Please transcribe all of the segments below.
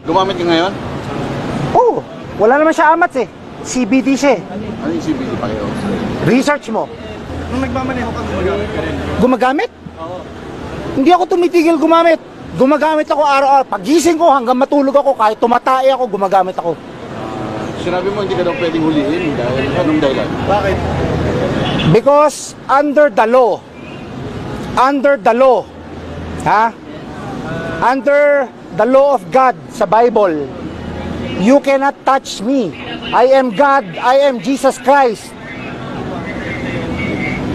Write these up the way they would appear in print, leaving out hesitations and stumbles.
Gumamit ka ngayon? Oo, wala naman siya amats eh. CBD siya eh. Ano yung CBD pa kayo? Research mo. Nung nagmamaneho ka, gumagamit ka rin. Gumagamit? Oo. Hindi ako tumitigil gumamit. Gumagamit ako araw-araw. Pagising ko hanggang matulog ako, kahit tumatay ako, gumagamit ako. Sinabi mo hindi ka daw pwedeng huliin dahil anong dahilan? Bakit? Because under the law, ha? Under the law of God sa Bible, you cannot touch me. I am God, I am Jesus Christ.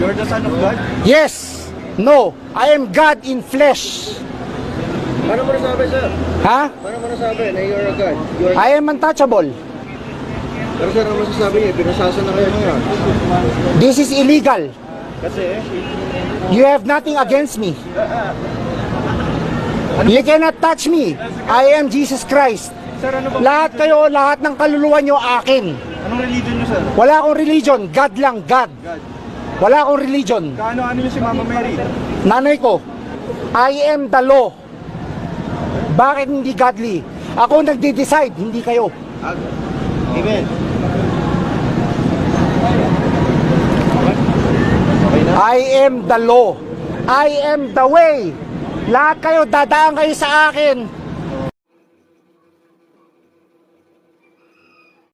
You're the son of God? Yes, no, I am God in flesh. Paano mo nasabi, sir? Ha? Paano mo nasabi na you're a God? You're... I am untouchable. Pero sir, ano masasabi niya? Pinasasa na kayo ngayon. This is illegal. Kasi, You have nothing against me. You cannot touch me. I am Jesus Christ. sir, ano ba? Lahat kayo, lahat ng kaluluwa nyo akin. Anong religion niyo, sir? Wala akong religion. God lang, God. God. Wala akong religion. Kaano-ano niyo si Mama Mary? Nanay ko, I am the law. Bakit hindi godly? Ako nagde-decide, hindi kayo. Amen. I am the law. I am the way. Lahat kayo, dadaan kayo sa akin.